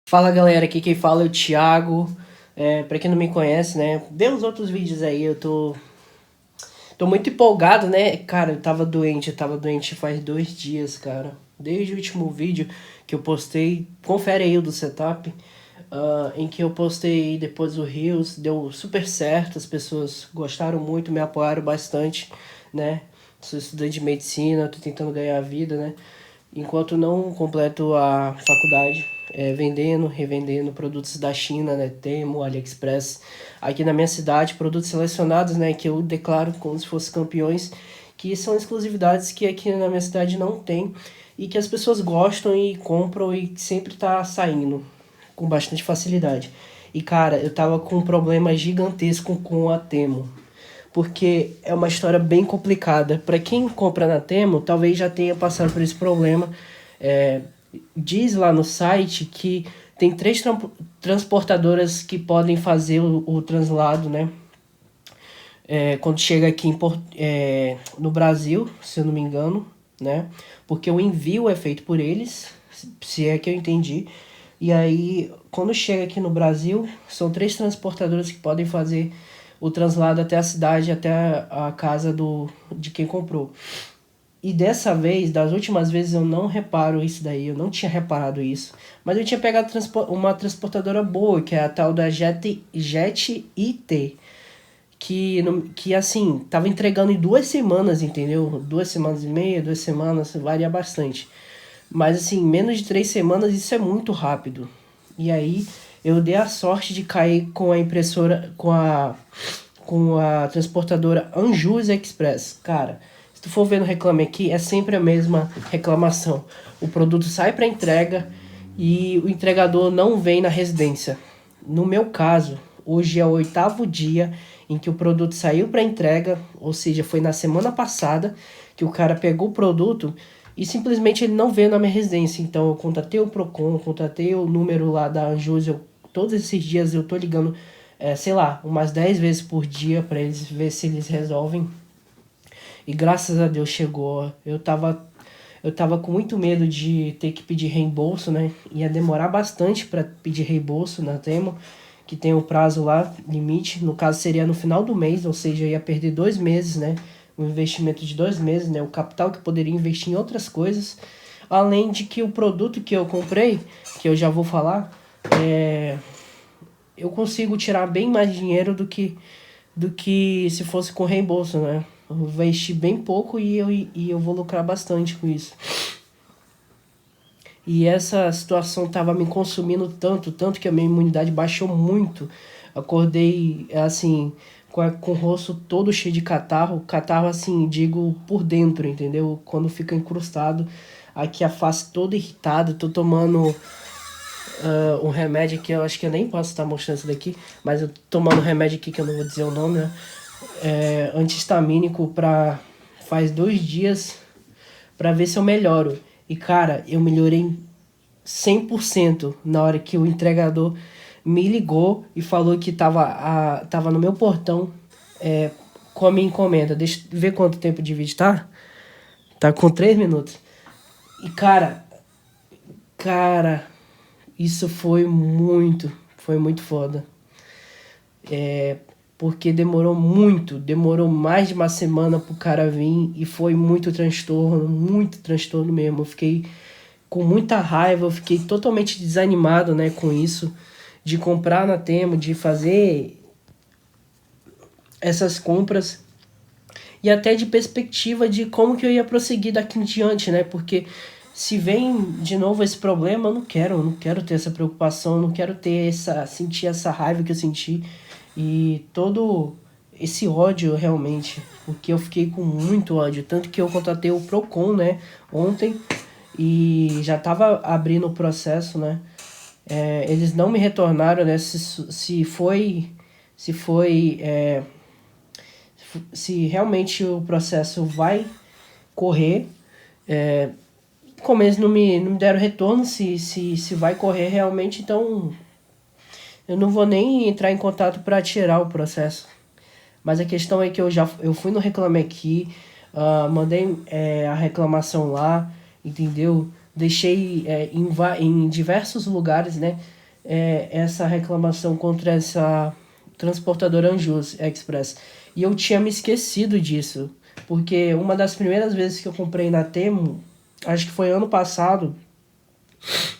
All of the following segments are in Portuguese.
Fala galera, aqui quem fala é o Thiago. Pra quem não me conhece, né? Vê os outros vídeos aí, tô muito empolgado, né? Cara, eu tava doente faz 2 dias, cara. Desde o último vídeo que eu postei, confere aí o do setup, em que eu postei depois do Reels, deu super certo, as pessoas gostaram muito, me apoiaram bastante, né? Sou estudante de medicina, tô tentando ganhar a vida, né? Enquanto não completo a faculdade, vendendo, revendendo produtos da China, né, Temu, AliExpress, aqui na minha cidade, produtos selecionados, né, que eu declaro como se fossem campeões, que são exclusividades que aqui na minha cidade não tem e que as pessoas gostam e compram e sempre tá saindo com bastante facilidade. E cara, eu tava com um problema gigantesco com a Temu, porque é uma história bem complicada. Para quem compra na Temu, talvez já tenha passado por esse problema. É, Diz lá no site que tem três transportadoras que podem fazer o translado, né? Quando chega aqui no Brasil, se eu não me engano, né? Porque o envio é feito por eles, se é que eu entendi. E aí, quando chega aqui no Brasil, são três transportadoras que podem fazer o translado até a cidade, até a casa de quem comprou. E dessa vez, das últimas vezes, eu não reparo isso daí, eu não tinha reparado isso. Mas eu tinha pegado uma transportadora boa, que é a tal da Jet IT, que assim, tava entregando em 2 semanas, entendeu? 2 semanas e meia, 2 semanas, varia bastante. Mas assim, menos de 3 semanas, isso é muito rápido. E aí, eu dei a sorte de cair com a impressora, com a transportadora Anjus Express. Cara, se tu for ver no Reclame Aqui, é sempre a mesma reclamação. O produto sai para entrega e o entregador não vem na residência. No meu caso, hoje é o 8º dia em que o produto saiu para entrega, ou seja, foi na semana passada que o cara pegou o produto e simplesmente ele não veio na minha residência. Então eu contatei o Procon, contatei o número lá da Anjus, todos esses dias eu tô ligando, sei lá, umas 10 vezes por dia para eles ver se eles resolvem. E graças a Deus chegou. Eu tava com muito medo de ter que pedir reembolso, né? Ia demorar bastante para pedir reembolso na Temo, que tem o prazo lá, limite. No caso seria no final do mês, ou seja, eu ia perder 2 meses, né? Um investimento de 2 meses, né? O capital que eu poderia investir em outras coisas. Além de que o produto que eu comprei, que eu já vou falar, eu consigo tirar bem mais dinheiro do que se fosse com reembolso, né? Eu vou investir bem pouco e eu vou lucrar bastante com isso. E essa situação estava me consumindo tanto, tanto que a minha imunidade baixou muito. Acordei, assim, com o rosto todo cheio de catarro. Catarro, assim, digo por dentro, entendeu? Quando fica encrustado. Aqui a face toda irritada. Tô tomando um remédio que eu acho que eu nem posso estar mostrando isso daqui. Mas eu tô tomando um remédio aqui que eu não vou dizer o nome, né? Antihistamínico faz 2 dias pra ver se eu melhoro. E cara, eu melhorei 100% na hora que o entregador me ligou e falou que tava no meu portão com a minha encomenda. Deixa eu ver quanto tempo de vídeo tá. Tá com 3 minutos. E cara, isso foi muito foda. Porque demorou mais de uma semana pro cara vir e foi muito transtorno mesmo. Eu fiquei com muita raiva, eu fiquei totalmente desanimado, né, com isso, de comprar na Temo, de fazer essas compras e até de perspectiva de como que eu ia prosseguir daqui em diante, né, porque se vem de novo esse problema, eu não quero ter essa preocupação, eu não quero sentir essa raiva que eu senti e todo esse ódio realmente, porque eu fiquei com muito ódio, tanto que eu contatei o Procon, né, ontem e já estava abrindo o processo, né? Eles não me retornaram, né? Se realmente o processo vai correr. Como eles não me deram retorno, se vai correr realmente, então eu não vou nem entrar em contato para tirar o processo. Mas a questão é que eu fui no Reclame Aqui, mandei a reclamação lá, entendeu? Deixei em diversos lugares, né? essa reclamação contra essa transportadora Anjos Express. E eu tinha me esquecido disso, porque uma das primeiras vezes que eu comprei na Temu, acho que foi ano passado,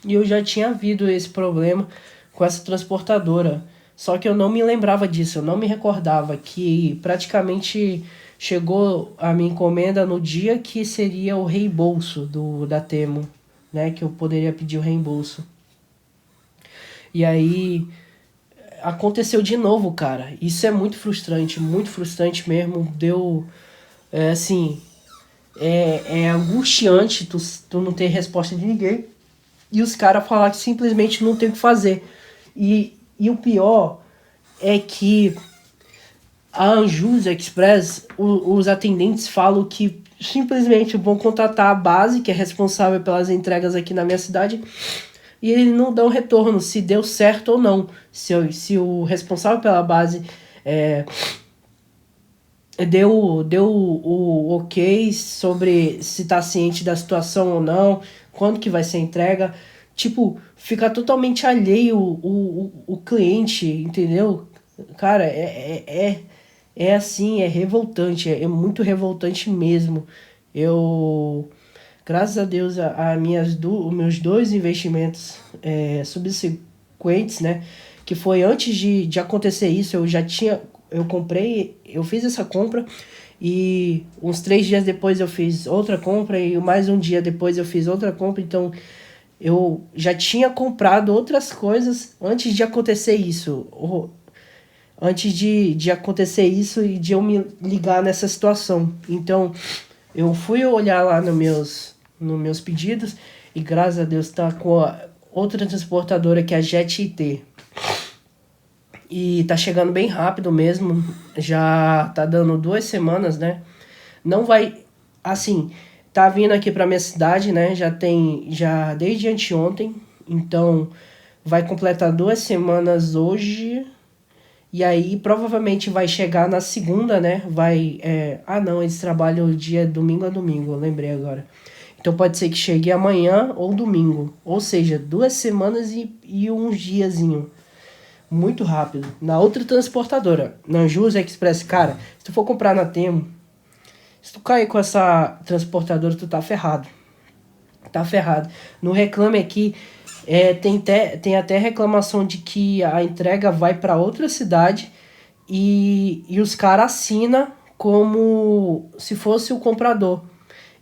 e eu já tinha havido esse problema com essa transportadora. Só que eu não me lembrava disso, eu não me recordava que praticamente chegou a minha encomenda no dia que seria o reembolso da Temu, né? Que eu poderia pedir o reembolso. E aí aconteceu de novo, cara. Isso é muito frustrante mesmo. Deu, assim, é angustiante tu não ter resposta de ninguém. E os caras falar que simplesmente não tem o que fazer. E o pior é que a Anjus Express, os atendentes falam que simplesmente vão contratar a base, que é responsável pelas entregas aqui na minha cidade, e eles não dão retorno se deu certo ou não. Se o responsável pela base deu o ok sobre se tá ciente da situação ou não, quando que vai ser entrega. Tipo, fica totalmente alheio o cliente, entendeu? Cara, é assim, é revoltante, é muito revoltante mesmo. Eu, graças a Deus, os meus dois investimentos subsequentes, né? Que foi antes de acontecer isso, eu fiz essa compra e uns 3 dias depois eu fiz outra compra e mais um dia depois eu fiz outra compra, então eu já tinha comprado outras coisas antes de acontecer isso. Antes de acontecer isso e de eu me ligar nessa situação. Então, eu fui olhar lá nos meus pedidos e graças a Deus tá com a outra transportadora que é a Jet IT. E tá chegando bem rápido mesmo, já tá dando 2 semanas, né? Não vai, assim, tá vindo aqui pra minha cidade, né? Já desde anteontem, então vai completar 2 semanas hoje. E aí provavelmente vai chegar na segunda, né? Não, eles trabalham o dia domingo a domingo, eu lembrei agora. Então pode ser que chegue amanhã ou domingo. Ou seja, 2 semanas e uns diazinho. Muito rápido. Na outra transportadora, na Anjus Express, cara, se tu for comprar na Temu, se tu cair com essa transportadora, tu tá ferrado. Tá ferrado. No Reclame Aqui, tem até reclamação de que a entrega vai para outra cidade e os caras assinam como se fosse o comprador.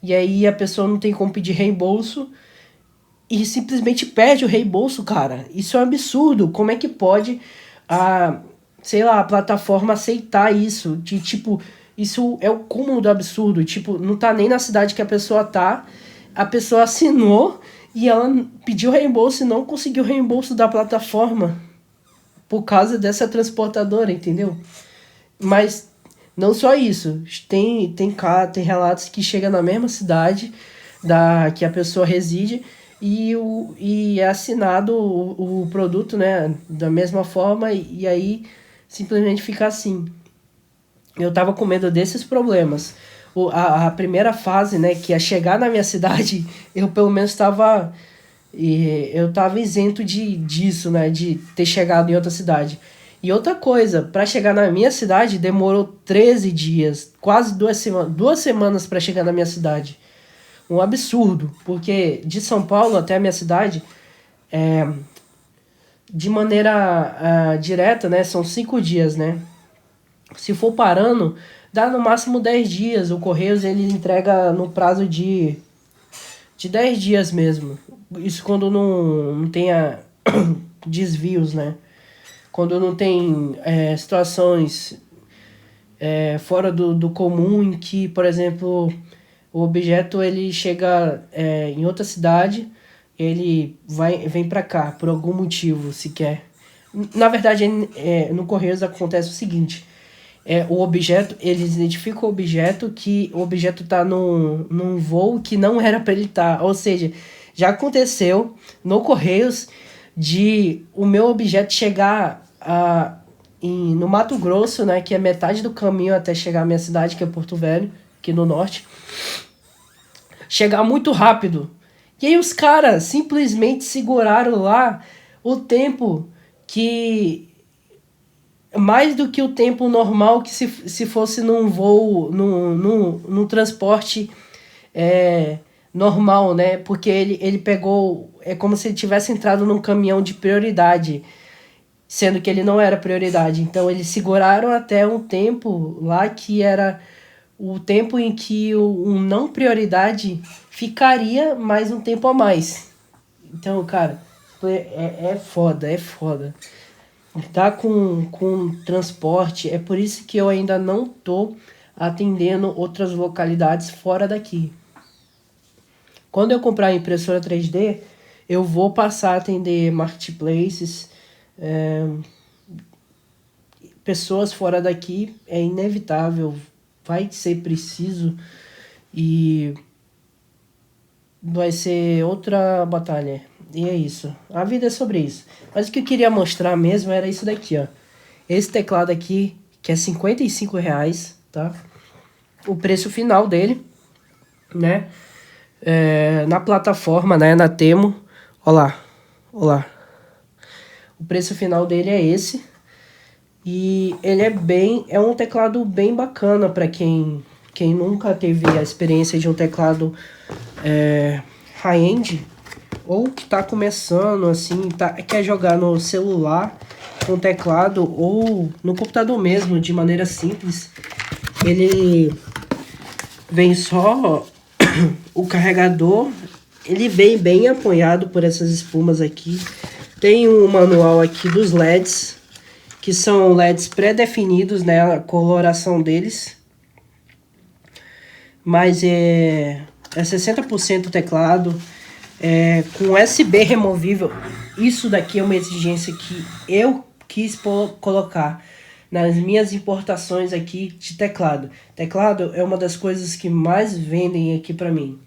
E aí a pessoa não tem como pedir reembolso e simplesmente perde o reembolso, cara. Isso é um absurdo. Como é que pode sei lá, a plataforma aceitar isso? Tipo, isso é o cúmulo do absurdo. Tipo, não tá nem na cidade que a pessoa tá, a pessoa assinou e ela pediu reembolso e não conseguiu reembolso da plataforma por causa dessa transportadora, entendeu? Mas não só isso. Tem relatos que chega na mesma cidade que a pessoa reside e é assinado o produto, né, da mesma forma e aí simplesmente fica assim. Eu tava com medo desses problemas. A primeira fase, né, que é chegar na minha cidade, eu pelo menos eu tava isento disso, né, de ter chegado em outra cidade. E outra coisa, para chegar na minha cidade demorou 13 dias, quase 2 semanas, 2 semanas para chegar na minha cidade. Um absurdo, porque de São Paulo até a minha cidade, de maneira direta, né, são 5 dias, né? Se for parando, dá no máximo 10 dias. O Correios ele entrega no prazo de 10 dias mesmo. Isso quando não tenha desvios, né? Quando não tem situações fora do comum em que, por exemplo, o objeto ele chega em outra cidade, ele vem para cá por algum motivo sequer. Na verdade, no Correios acontece o seguinte: o objeto, eles identificam que o objeto está num voo que não era para ele estar. Ou seja, já aconteceu no Correios de o meu objeto chegar no Mato Grosso, né, que é metade do caminho até chegar à minha cidade, que é Porto Velho, aqui no norte, chegar muito rápido. E aí os caras simplesmente seguraram lá o tempo que... mais do que o tempo normal que se fosse num voo, num transporte normal, né? Porque ele pegou... É como se ele tivesse entrado num caminhão de prioridade, sendo que ele não era prioridade. Então, eles seguraram até um tempo lá que era o tempo em que o não prioridade ficaria mais um tempo a mais. Então, cara, é foda, é foda. Tá com transporte, é por isso que eu ainda não tô atendendo outras localidades fora daqui. Quando eu comprar a impressora 3D, eu vou passar a atender marketplaces, pessoas fora daqui, é inevitável, vai ser preciso e vai ser outra batalha. E é isso. A vida é sobre isso. Mas o que eu queria mostrar mesmo era isso daqui, ó. Esse teclado aqui, que é R$ 55, tá? O preço final dele, né? Na plataforma, né? Na Temo. Olha lá. O preço final dele é esse. E ele é um teclado bem bacana para quem nunca teve a experiência de um teclado high-end, ou que tá começando assim, quer jogar no celular com teclado ou no computador mesmo, de maneira simples. Ele vem só o carregador, ele vem bem apoiado por essas espumas aqui. Tem um manual aqui dos LEDs, que são LEDs pré-definidos, né, a coloração deles. Mas é 60% teclado, com USB removível. Isso daqui é uma exigência que eu quis colocar nas minhas importações aqui de teclado. Teclado é uma das coisas que mais vendem aqui para mim.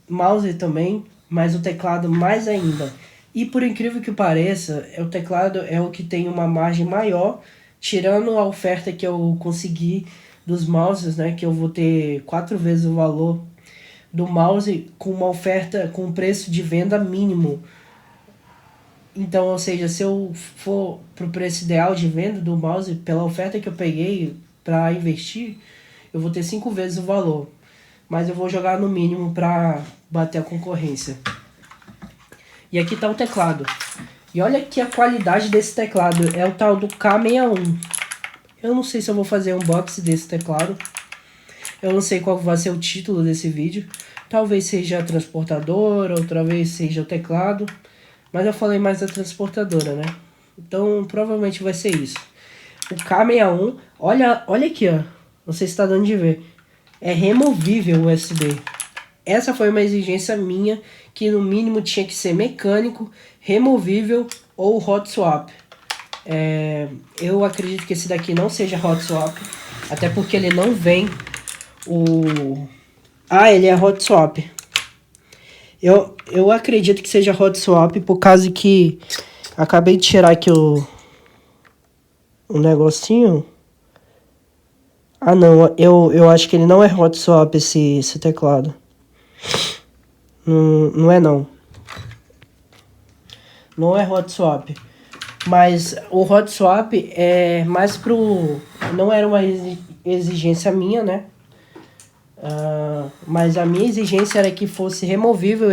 Mouse também, mas o teclado mais ainda. E por incrível que pareça, o teclado é o que tem uma margem maior, tirando a oferta que eu consegui dos mouses, né, que eu vou ter 4 vezes o valor do mouse com uma oferta com preço de venda mínimo. Então, ou seja, se eu for pro preço ideal de venda do mouse, pela oferta que eu peguei para investir, eu vou ter 5 vezes o valor. Mas eu vou jogar no mínimo para bater a concorrência. E aqui tá o teclado. E olha aqui a qualidade desse teclado. É o tal do K61. Eu não sei se eu vou fazer um unboxing desse teclado. Eu não sei qual vai ser o título desse vídeo. Talvez seja a transportadora, outra vez seja o teclado. Mas eu falei mais da transportadora, né? Então provavelmente vai ser isso. O K61, olha aqui, ó. Não sei se tá dando de ver. É removível o USB. Essa foi uma exigência minha, que no mínimo tinha que ser mecânico, removível ou hot swap. Eu acredito que esse daqui não seja hot swap, até porque ele não vem ele é hot swap. Eu acredito que seja hot swap por causa que acabei de tirar aqui o negocinho. Ah não, eu acho que ele não é hot swap esse teclado. Não é não. Não é hot swap. Mas o hot swap é mais pro... Não era uma exigência minha, né? Mas a minha exigência era que fosse removível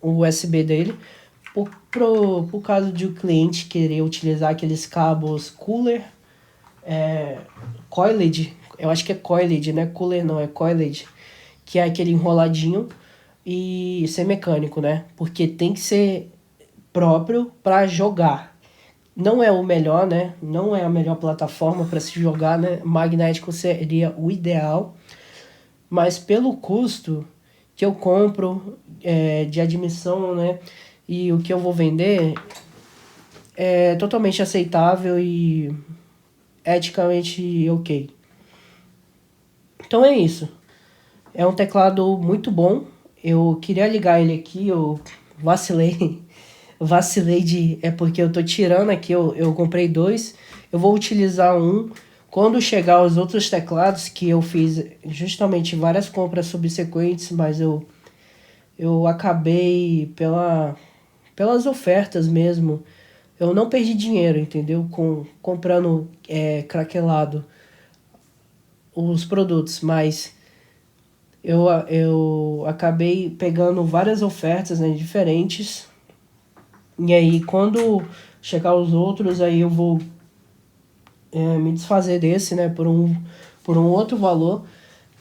o USB dele. Por causa de o cliente querer utilizar aqueles cabos cooler. Coiled. Eu acho que é coiled, né? Cooler não, é coiled. Que é aquele enroladinho. E ser mecânico, né? Porque tem que ser próprio para jogar. Não é o melhor, né? Não é a melhor plataforma para se jogar, né? Magnético seria o ideal. Mas pelo custo que eu compro de admissão, né? E o que eu vou vender é totalmente aceitável e eticamente ok. Então é isso. É um teclado muito bom. Eu queria ligar ele aqui, eu vacilei. É porque eu tô tirando aqui, eu comprei 2. Eu vou utilizar um. Quando chegar os outros teclados, que eu fiz justamente várias compras subsequentes, mas eu acabei pelas ofertas mesmo. Eu não perdi dinheiro, entendeu? Comprando craquelado os produtos, mas eu acabei pegando várias ofertas, né, diferentes. E aí, quando chegar os outros, aí eu vou me desfazer desse, né, por um outro valor.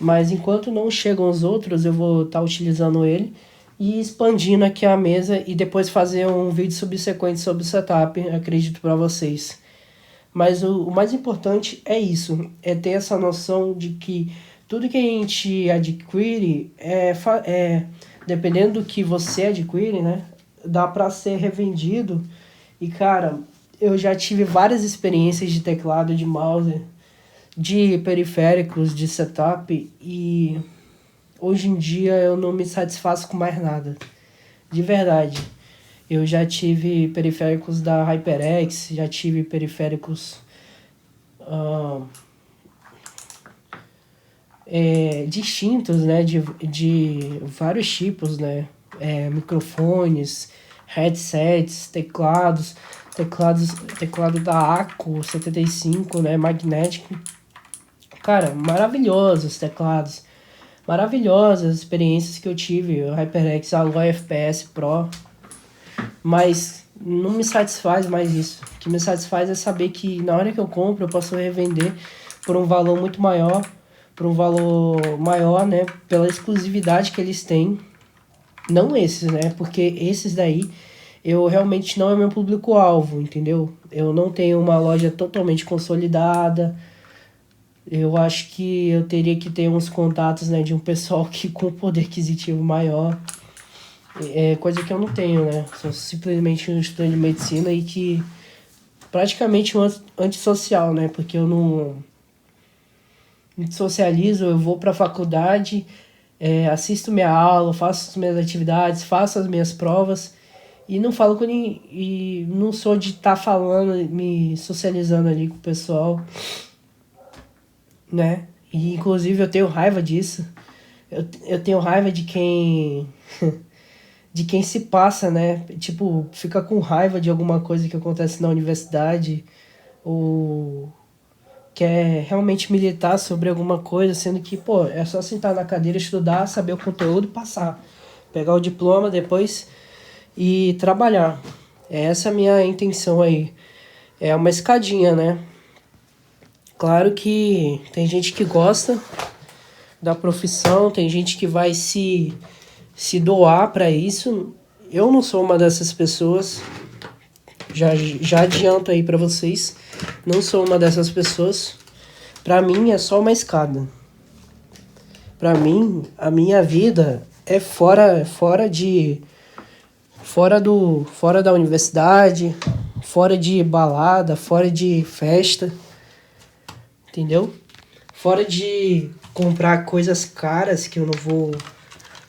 Mas enquanto não chegam os outros, eu vou estar utilizando ele e expandindo aqui a mesa e depois fazer um vídeo subsequente sobre o setup, acredito para vocês. Mas o mais importante é isso, é ter essa noção de que tudo que a gente adquire dependendo do que você adquire, né, dá para ser revendido. E cara, eu já tive várias experiências de teclado, de mouse, de periféricos, de setup, e hoje em dia eu não me satisfaço com mais nada. De verdade. Eu já tive periféricos da HyperX, já tive periféricos ah, distintos, né? De vários tipos, né? Microfones, headsets, teclado da ACO 75, né? Magnético. Cara, maravilhosos teclados. Maravilhosas experiências que eu tive. O HyperX Alloy FPS Pro. Mas não me satisfaz mais isso. O que me satisfaz é saber que na hora que eu compro eu posso revender por um valor muito maior. Por um valor maior, né? Pela exclusividade que eles têm. Não esses, né? Porque esses daí eu realmente não é meu público-alvo, entendeu? Eu não tenho uma loja totalmente consolidada. Eu acho que eu teria que ter uns contatos, né, de um pessoal que com poder aquisitivo maior. Coisa que eu não tenho, né? Sou simplesmente um estudante de medicina e que praticamente um antissocial, né? Porque eu não me socializo, eu vou pra faculdade, assisto minha aula, faço as minhas atividades, faço as minhas provas e não falo com ninguém. E não sou de estar falando, me socializando ali com o pessoal, né? E inclusive eu tenho raiva disso. Eu tenho raiva de quem de quem se passa, né? Tipo, fica com raiva de alguma coisa que acontece na universidade ou quer realmente militar sobre alguma coisa, sendo que, pô, é só sentar na cadeira, estudar, saber o conteúdo e passar. Pegar o diploma depois e trabalhar. Essa é a minha intenção aí. É uma escadinha, né? Claro que tem gente que gosta da profissão, tem gente que vai se doar para isso. Eu não sou uma dessas pessoas. Já adianto aí para vocês. Não sou uma dessas pessoas. Para mim é só uma escada. Para mim, a minha vida é fora da universidade, fora de balada, fora de festa, entendeu? Fora de comprar coisas caras que eu não vou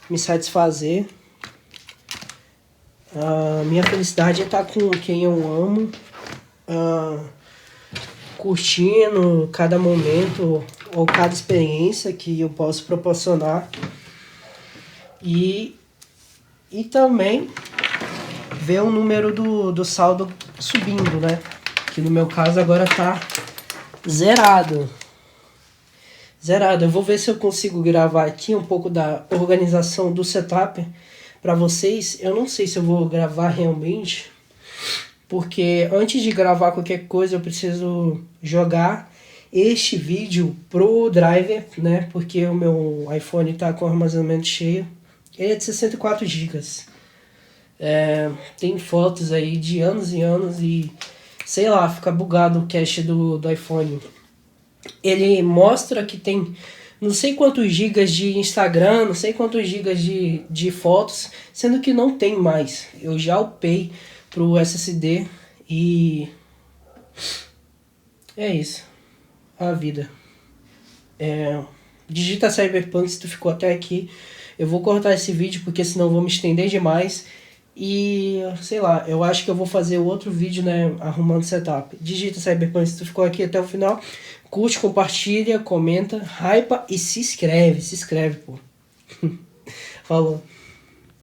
me satisfazer. A minha felicidade é estar com quem eu amo, curtindo cada momento ou cada experiência que eu posso proporcionar. E também ver o número do saldo subindo, né? Que no meu caso agora tá zerado. Zerado. Eu vou ver se eu consigo gravar aqui um pouco da organização do setup para vocês. Eu não sei se eu vou gravar realmente, porque antes de gravar qualquer coisa eu preciso jogar este vídeo pro driver, né? Porque o meu iPhone tá com armazenamento cheio. Ele é de 64 GB. Tem fotos aí de anos e anos e sei lá, fica bugado o cache do iPhone. Ele mostra que tem não sei quantos gigas de Instagram, não sei quantos gigas de fotos, sendo que não tem mais. Eu já upei pro SSD e é isso. A vida. Digita Cyberpunk se tu ficou até aqui. Eu vou cortar esse vídeo porque senão eu vou me estender demais. E sei lá, eu acho que eu vou fazer outro vídeo, né, arrumando setup. Digita Cyberpunk se tu ficou aqui até o final. Curte, compartilha, comenta, hypa e se inscreve, pô. Falou.